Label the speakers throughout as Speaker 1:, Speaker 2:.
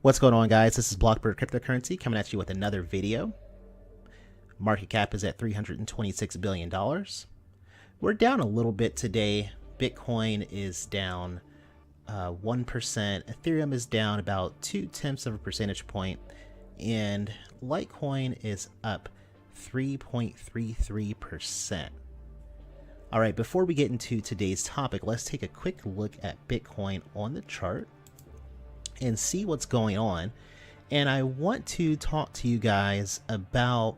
Speaker 1: What's going on, guys? This is Blockbird Cryptocurrency coming at you with another video. Market cap is at $326 billion. We're down a little bit today. Bitcoin is down 1%. Ethereum is down about 0.2 of a percentage point. And Litecoin is up 3.33%. All right, before we get into today's topic, let's take a quick look at Bitcoin on the chart and see what's going on. And I want to talk to you guys about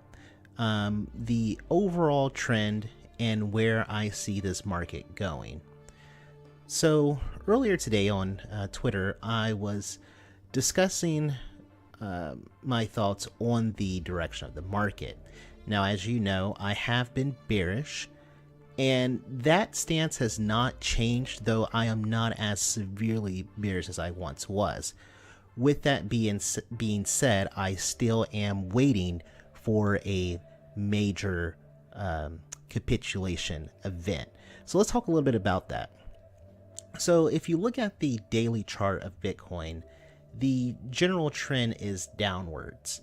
Speaker 1: the overall trend and where I see this market going. So earlier today on Twitter, I was discussing my thoughts on the direction of the market. Now, as you know, I have been bearish, and that stance has not changed, though I am not as severely bearish as I once was. With that being said, I still am waiting for a major capitulation event. So let's talk a little bit about that. So if you look at the daily chart of Bitcoin, the general trend is downwards.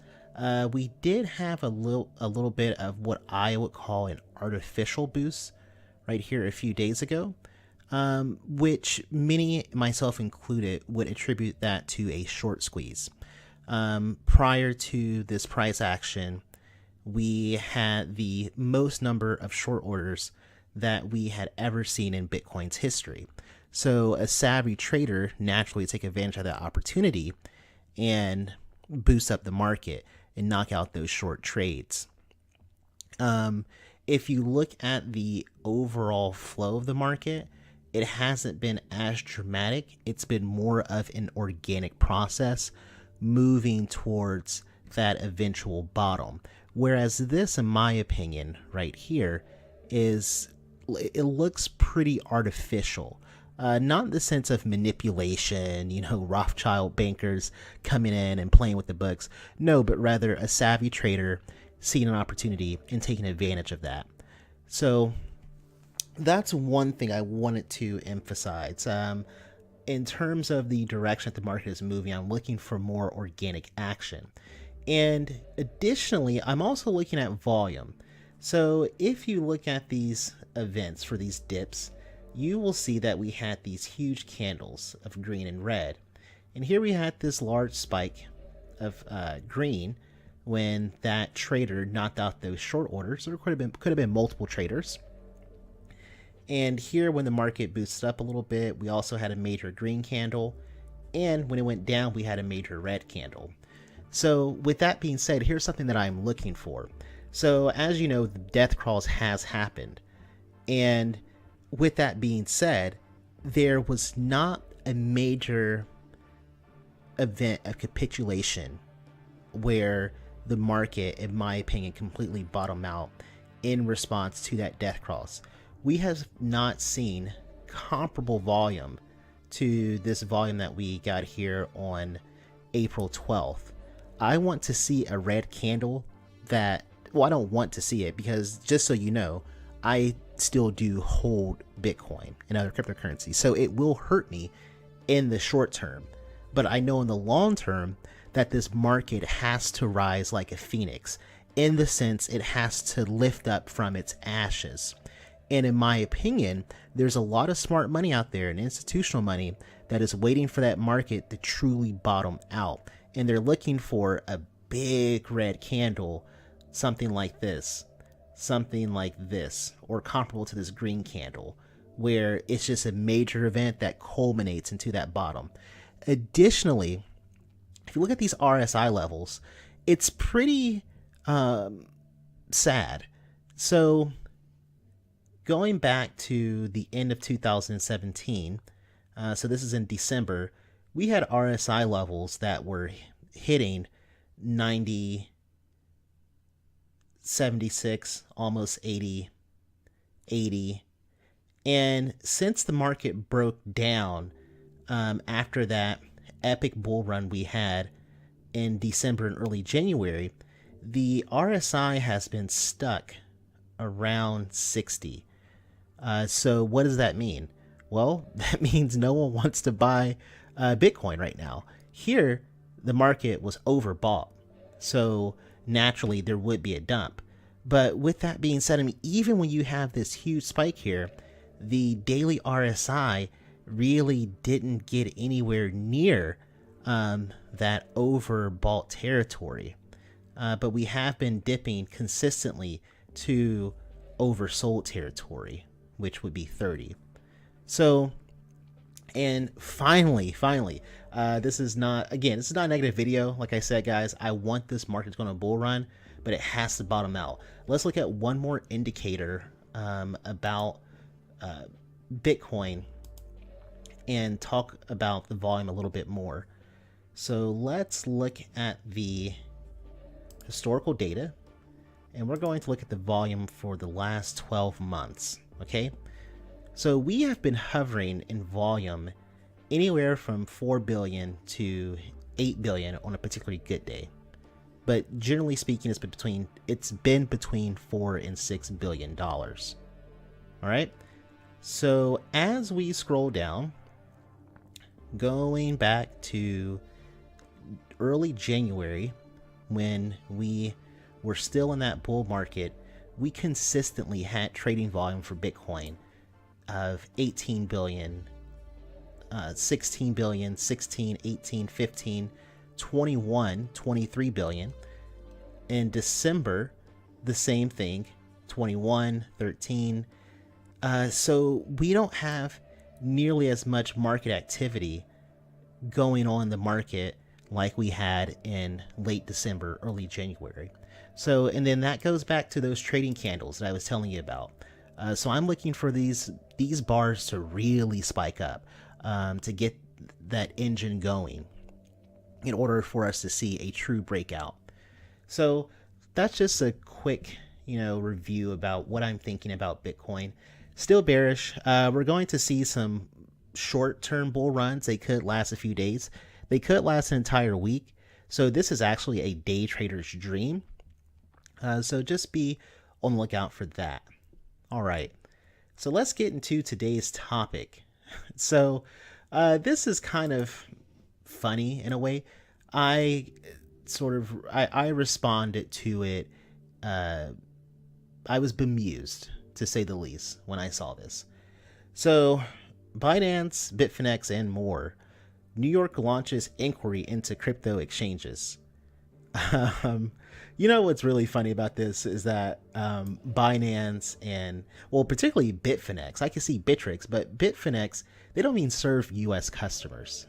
Speaker 1: We did have a little bit of what I would call an artificial boost right here a few days ago, which many, myself included, would attribute that to a short squeeze. Prior to this price action, we had the most number of short orders that we had ever seen in Bitcoin's history. So a savvy trader naturally take advantage of that opportunity and boost up the market and knock out those short trades. If you look at the overall flow of the market, it hasn't been as dramatic. It's been more of an organic process moving towards that eventual bottom. Whereas this, in my opinion, right here, it looks pretty artificial. Not in the sense of manipulation, Rothschild bankers coming in and playing with the books. No, but rather a savvy trader seeing an opportunity and taking advantage of that. So that's one thing I wanted to emphasize. In terms of the direction that the market is moving, I'm looking for more organic action. And additionally, I'm also looking at volume. So if you look at these events for these dips, you will see that we had these huge candles of green and red. And here we had this large spike of green when that trader knocked out those short orders. There could have been multiple traders. And here, when the market boosted up a little bit, we also had a major green candle. And when it went down, we had a major red candle. So with that being said, here's something that I'm looking for. So as you know, the death crawls has happened. And with that being said, there was not a major event of capitulation where the market, in my opinion, completely bottomed out in response to that death cross. We have not seen comparable volume to this volume that we got here on April 12th. I want to see a red candle that, well, I don't want to see it because, just so you know, I still do hold Bitcoin and other cryptocurrencies. So it will hurt me in the short term. But I know in the long term that this market has to rise like a phoenix, in the sense it has to lift up from its ashes. And in my opinion, there's a lot of smart money out there and institutional money that is waiting for that market to truly bottom out. And they're looking for a big red candle, something like this, or comparable to this green candle, where it's just a major event that culminates into that bottom. Additionally, if you look at these RSI levels, it's pretty sad. So going back to the end of 2017, so this is in December, we had RSI levels that were hitting 90, 76, almost 80, 80. And since the market broke down after that epic bull run we had in December and early January, the RSI has been stuck around 60. So what does that mean? Well, that means no one wants to buy Bitcoin right now. Here, the market was overbought. So naturally, there would be a dump. But with that being said, I mean, even when you have this huge spike here, the daily RSI really didn't get anywhere near that overbought territory. But we have been dipping consistently to oversold territory, which would be 30. So, and finally, this is not a negative video. Like I said, guys, I want this market to go on a bull run, but it has to bottom out. Let's look at one more indicator about Bitcoin and talk about the volume a little bit more. So let's look at the historical data, and we're going to look at the volume for the last 12 months. Okay, so we have been hovering in volume anywhere from 4 billion to 8 billion on a particularly good day, but generally speaking, it's been between 4 and 6 billion dollars. All right, so as we scroll down, going back to early January, when we were still in that bull market, we consistently had trading volume for Bitcoin of 18 billion, 16 billion, 16, 18, 15, 21, 23 billion. In December, the same thing, 21, 13. So we don't have nearly as much market activity going on in the market like we had in late December, early January. So, and then that goes back to those trading candles that I was telling you about. So I'm looking for these bars to really spike up, to get that engine going in order for us to see a true breakout. So that's just a quick, review about what I'm thinking about Bitcoin. Still bearish. We're going to see some short-term bull runs. They could last a few days. They could last an entire week. So this is actually a day trader's dream. So just be on the lookout for that. All right. So let's get into today's topic. So this is kind of funny in a way. I responded to it. I was bemused, to say the least, when I saw this. So Binance, Bitfinex, and more. New York launches inquiry into crypto exchanges. What's really funny about this is that Binance and, well, particularly Bitfinex, I can see Bittrex, but Bitfinex, they don't even serve U.S. customers.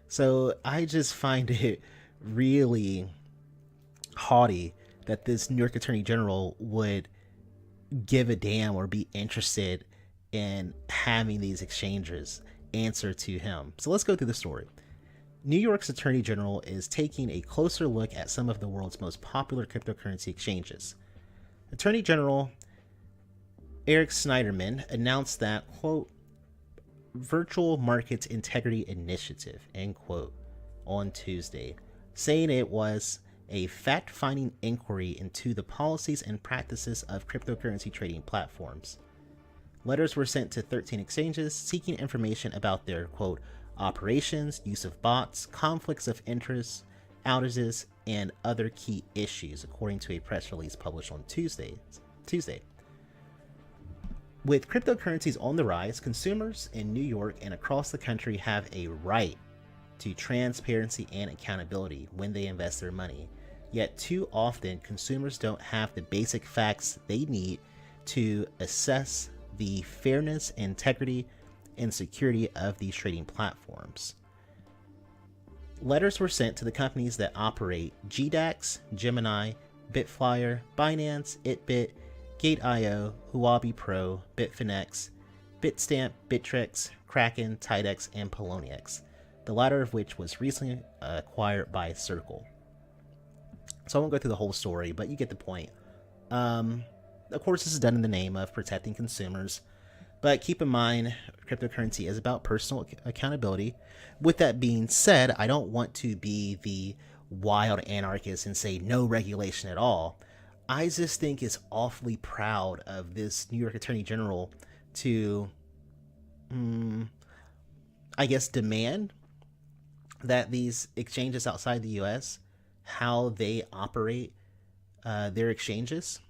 Speaker 1: So I just find it really haughty that this New York Attorney General would give a damn or be interested in having these exchanges answer to him. So let's go through the story. New York's Attorney General is taking a closer look at some of the world's most popular cryptocurrency exchanges. Attorney General Eric Schneiderman announced that, quote, Virtual Markets Integrity Initiative, end quote, on Tuesday, saying it was a fact-finding inquiry into the policies and practices of cryptocurrency trading platforms. Letters were sent to 13 exchanges seeking information about their, quote, operations, use of bots, conflicts of interest, outages, and other key issues, according to a press release published on Tuesday. With cryptocurrencies on the rise, consumers in New York and across the country have a right to transparency and accountability when they invest their money. Yet too often, consumers don't have the basic facts they need to assess the fairness, integrity, and security of these trading platforms. Letters were sent to the companies that operate GDAX, Gemini, Bitflyer, Binance, Itbit, Gate.io, Huobi Pro, Bitfinex, Bitstamp, Bittrex, Kraken, Tidex, and Poloniex, the latter of which was recently acquired by Circle. So I won't go through the whole story, but you get the point. Of course, this is done in the name of protecting consumers, but keep in mind, cryptocurrency is about personal accountability. With that being said, I don't want to be the wild anarchist and say no regulation at all. I just think it's awfully proud of this New York Attorney General to, demand that these exchanges outside the US, how they operate their exchanges.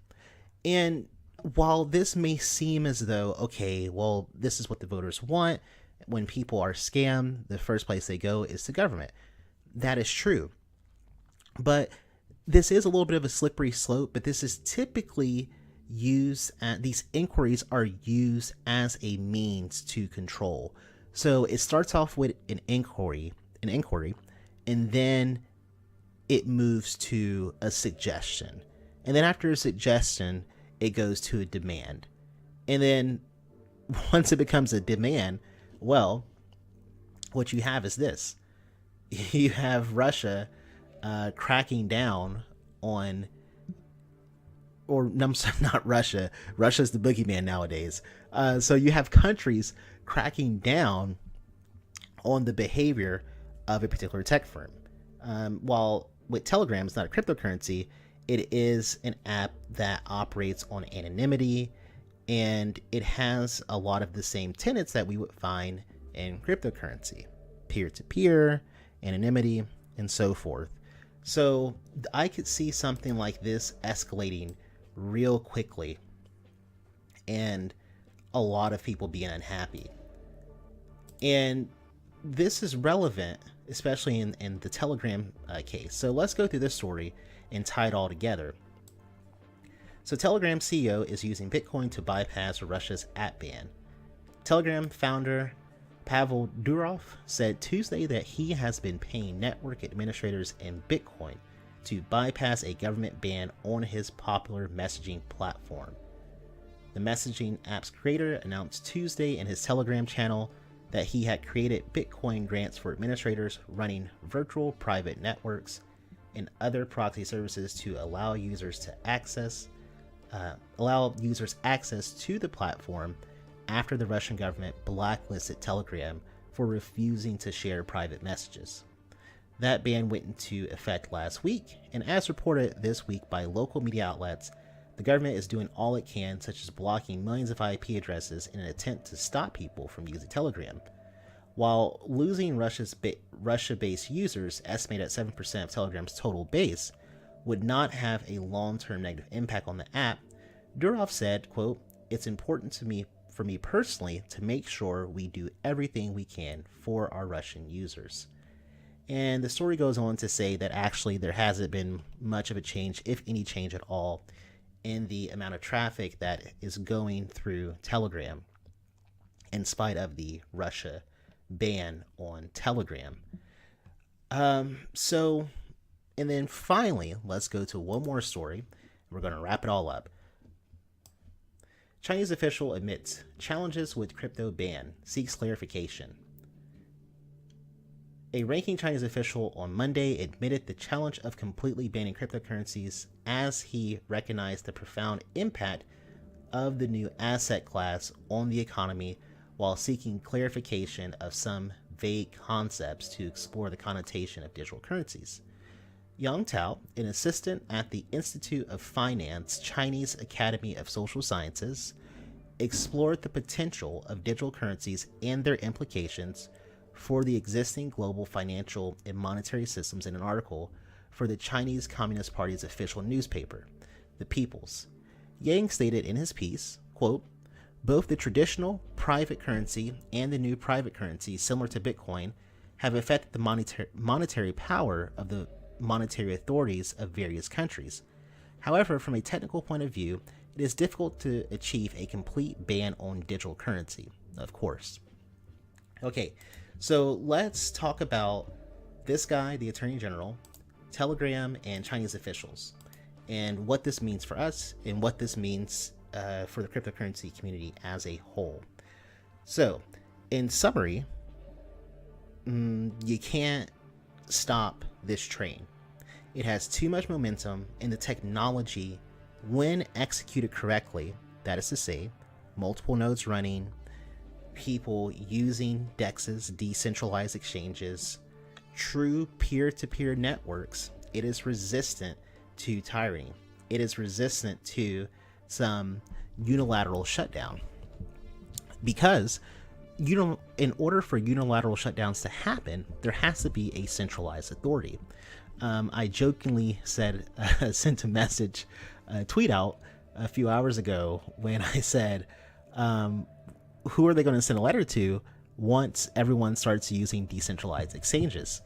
Speaker 1: And while this may seem as though, okay, well, this is what the voters want, when people are scammed, the first place they go is the government. That is true. But this is a little bit of a slippery slope, but this is typically used, these inquiries are used as a means to control. So it starts off with an inquiry, and then it moves to a suggestion. And then after a suggestion, it goes to a demand. And then once it becomes a demand, well, what you have is this. You have Russia cracking down on, or no, not Russia. Russia's the boogeyman nowadays. So you have countries cracking down on the behavior of a particular tech firm. While with Telegram, it's not a cryptocurrency, it is an app that operates on anonymity, and it has a lot of the same tenets that we would find in cryptocurrency: peer-to-peer, anonymity, and so forth. So I could see something like this escalating real quickly, and a lot of people being unhappy. And this is relevant, especially in the Telegram case. So let's go through this story and tie it all together. So Telegram CEO is using Bitcoin to bypass Russia's app ban. Telegram founder Pavel Durov said Tuesday that he has been paying network administrators in Bitcoin to bypass a government ban on his popular messaging platform. The messaging app's creator announced Tuesday in his Telegram channel that he had created Bitcoin grants for administrators running virtual private networks and other proxy services to allow users access to the platform after the Russian government blacklisted Telegram for refusing to share private messages. That ban went into effect last week, and as reported this week by local media outlets, the government is doing all it can, such as blocking millions of IP addresses in an attempt to stop people from using Telegram. While losing Russia-based users, estimated at 7% of Telegram's total base, would not have a long-term negative impact on the app, Durov said, quote, "It's important for me personally to make sure we do everything we can for our Russian users." And the story goes on to say that actually there hasn't been much of a change, if any change at all, in the amount of traffic that is going through Telegram in spite of the Russia ban on Telegram. And then finally, let's go to one more story. We're going to wrap it all up. Chinese official admits challenges with crypto ban, seeks clarification. A ranking Chinese official on Monday admitted the challenge of completely banning cryptocurrencies as he recognized the profound impact of the new asset class on the economy while seeking clarification of some vague concepts to explore the connotation of digital currencies. Yang Tao, an assistant at the Institute of Finance Chinese Academy of Social Sciences, explored the potential of digital currencies and their implications for the existing global financial and monetary systems in an article for the Chinese Communist Party's official newspaper, The People's. Yang stated in his piece, quote, "Both the traditional private currency and the new private currency similar to Bitcoin have affected the monetary power of the monetary authorities of various countries. However, from a technical point of view, it is difficult to achieve a complete ban on digital currency, of course." Okay, so let's talk about this guy, the Attorney General, Telegram, and Chinese officials, and what this means for us and what this means for the cryptocurrency community as a whole. So, in summary, you can't stop this train. It has too much momentum, and the technology, when executed correctly, that is to say, multiple nodes running, people using DEXs, decentralized exchanges, true peer-to-peer networks, it is resistant to tyranny. It is resistant to some unilateral shutdown. Because in order for unilateral shutdowns to happen, there has to be a centralized authority. I jokingly said, sent a message, tweet out a few hours ago when I said, who are they going to send a letter to once everyone starts using decentralized exchanges?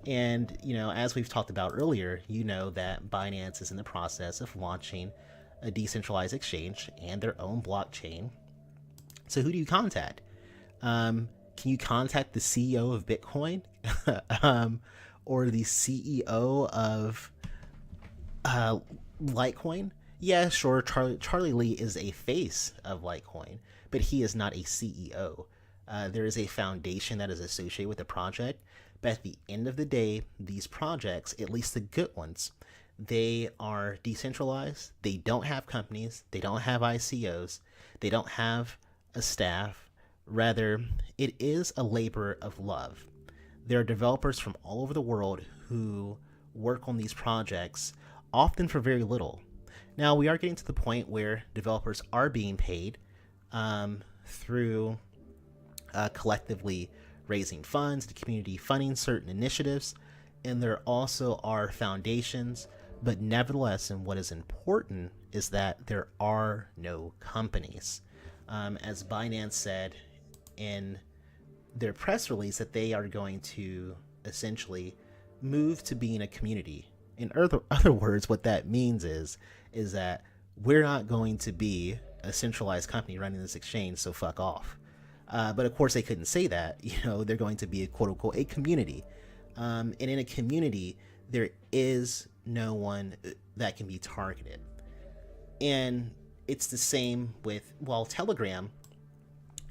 Speaker 1: And, as we've talked about earlier, that Binance is in the process of launching a decentralized exchange and their own blockchain. So who do you contact? Can you contact the CEO of Bitcoin? Or the CEO of Litecoin? Yeah, sure, Charlie Lee is a face of Litecoin, but he is not a CEO. There is a foundation that is associated with the project, but at the end of the day, these projects, at least the good ones, they are decentralized. They don't have companies. They don't have ICOs. They don't have a staff. Rather, it is a labor of love. There are developers from all over the world who work on these projects, often for very little. Now, we are getting to the point where developers are being paid through collectively raising funds, the community funding certain initiatives, and there also are foundations. But nevertheless, and what is important is that there are no companies. As Binance said in their press release, that they are going to essentially move to being a community. In other words, what that means is that we're not going to be a centralized company running this exchange, so fuck off. But of course, they couldn't say that. They're going to be a quote unquote a community, and in a community, there is no one that can be targeted. And it's the same with, Telegram,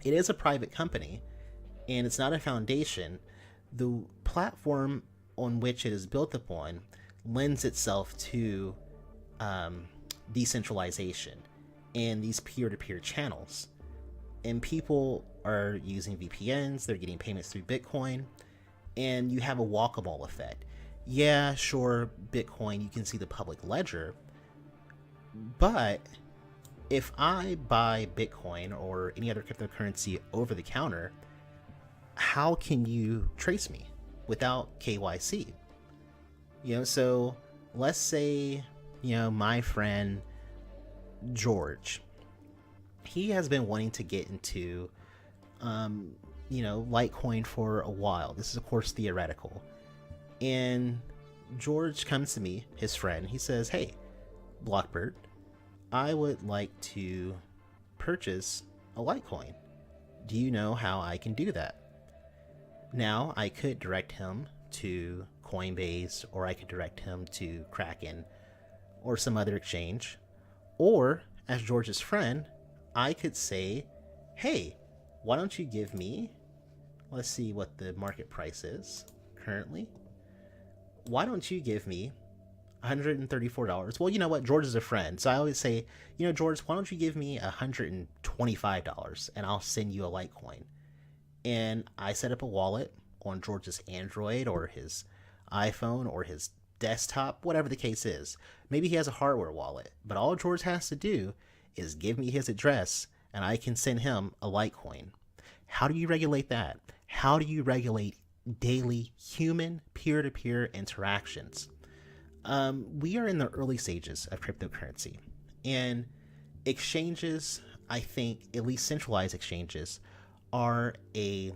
Speaker 1: it is a private company and it's not a foundation. The platform on which it is built upon lends itself to decentralization and these peer-to-peer channels. And people are using VPNs, they're getting payments through Bitcoin, and you have a whack-a-mole effect. Yeah, sure, Bitcoin, you can see the public ledger, but if I buy Bitcoin or any other cryptocurrency over the counter, how can you trace me without KYC? So let's say, my friend George, he has been wanting to get into, Litecoin for a while. This is, of course, theoretical. And George comes to me, his friend. He says, "Hey, Blockbird, I would like to purchase a Litecoin. Do you know how I can do that?" Now, I could direct him to Coinbase, or I could direct him to Kraken, or some other exchange. Or, as George's friend, I could say, "Hey, why don't you give me," let's see what the market price is currently. "Why don't you give me $134? Well, you know what? George is a friend. So I always say, George, why don't you give me $125 and I'll send you a Litecoin. And I set up a wallet on George's Android or his iPhone or his desktop, whatever the case is. Maybe he has a hardware wallet, but all George has to do is give me his address and I can send him a Litecoin. How do you regulate that? How do you regulate daily human peer-to-peer interactions? We are in the early stages of cryptocurrency, and exchanges, I think, at least centralized exchanges, are a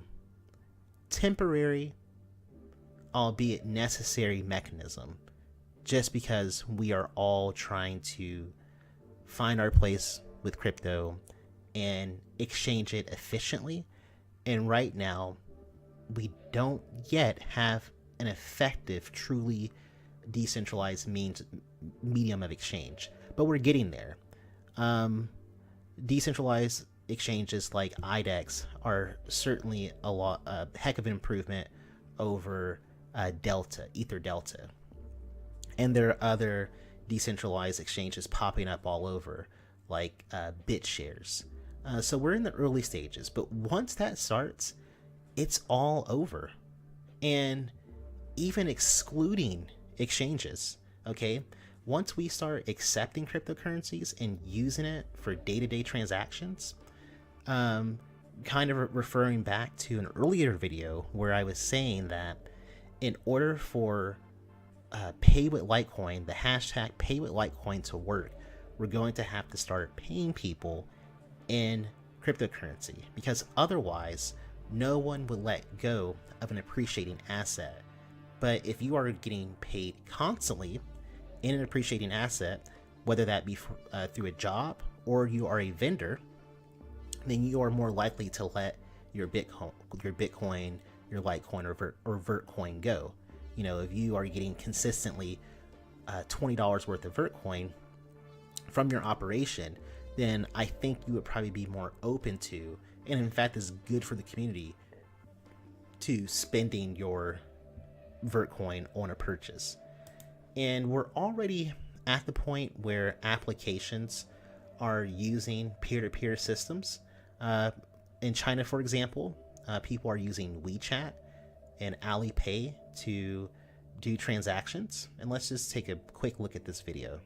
Speaker 1: temporary, albeit necessary mechanism, just because we are all trying to find our place with crypto and exchange it efficiently. And right now, we don't yet have an effective, truly decentralized medium of exchange, but we're getting there. Decentralized exchanges like IDEX are certainly a heck of an improvement over Delta, Ether Delta, and there are other decentralized exchanges popping up all over, like BitShares. So we're in the early stages, but once that starts, it's all over. And even excluding exchanges, okay? Once we start accepting cryptocurrencies and using it for day-to-day transactions, kind of referring back to an earlier video where I was saying that in order for Pay with Litecoin, the hashtag Pay with Litecoin to work, we're going to have to start paying people in cryptocurrency, because otherwise no one would let go of an appreciating asset. But if you are getting paid constantly in an appreciating asset, whether that be through a job or you are a vendor, then you are more likely to let your Bitcoin, your Litecoin, or Vertcoin go. You know, if you are getting consistently $20 worth of Vertcoin from your operation, then I think you would probably be more open to, and in fact is good for the community, to spending your Vertcoin on a purchase. And we're already at the point where applications are using peer-to-peer systems. In China, for example, people are using WeChat and Alipay to do transactions. And let's just take a quick look at this video.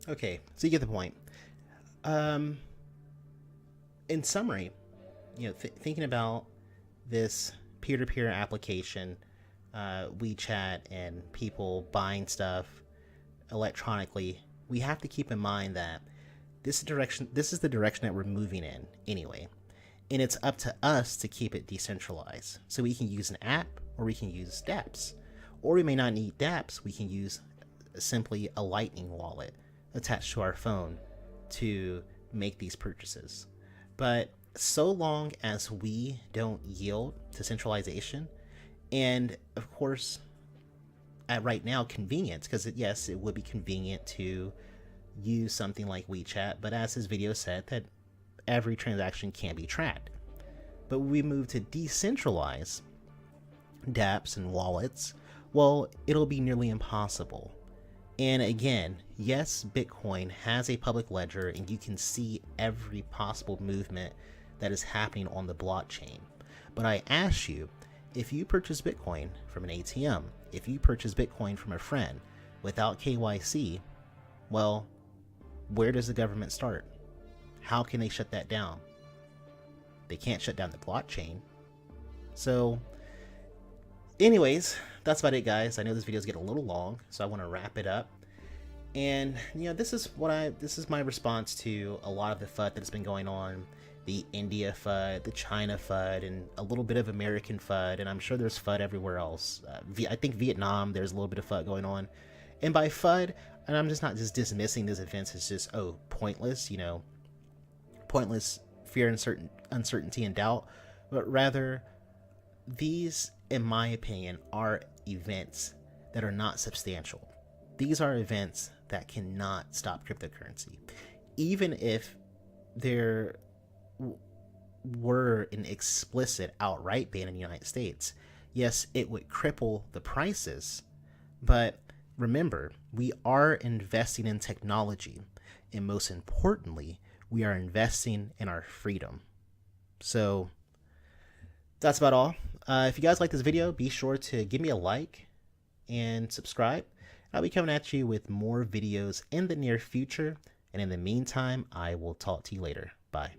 Speaker 1: Okay, so you get the point. In summary, you know, thinking about this peer-to-peer application, WeChat, and people buying stuff electronically, we have to keep in mind that this is the direction that we're moving in anyway, and it's up to us to keep it decentralized. So we can use an app, or we can use dApps, or we may not need dApps. We can use simply a Lightning wallet attached to our phone to make these purchases. But so long as we don't yield to centralization, and of course at right now convenience, because yes, it would be convenient to use something like WeChat, but as his video said, that every transaction can be tracked. But when we move to decentralize dApps and wallets, well, it'll be nearly impossible. And again, yes, Bitcoin has a public ledger and you can see every possible movement that is happening on the blockchain. But I ask you, if you purchase Bitcoin from an ATM, if you purchase Bitcoin from a friend without KYC, well, where does the government start? How can they shut that down? They can't shut down the blockchain. So anyways, that's about it, guys. I know this video is getting a little long, so I want to wrap it up. And you know, this is my response to a lot of the FUD that's been going on, the India FUD, the China FUD, and a little bit of American FUD, and I'm sure there's FUD everywhere else. I think Vietnam, there's a little bit of FUD going on. And by FUD, and I'm just not just dismissing these events as just, oh, pointless, you know, pointless fear, uncertainty, and doubt, but rather these, in my opinion, are events that are not substantial. These are events that cannot stop cryptocurrency. Even if there were an explicit outright ban in the United States, yes, it would cripple the prices, but remember, we are investing in technology, and most importantly, we are investing in our freedom. So that's about all. If you guys like this video, be sure to give me a like and subscribe. I'll be coming at you with more videos in the near future. And in the meantime, I will talk to you later. Bye.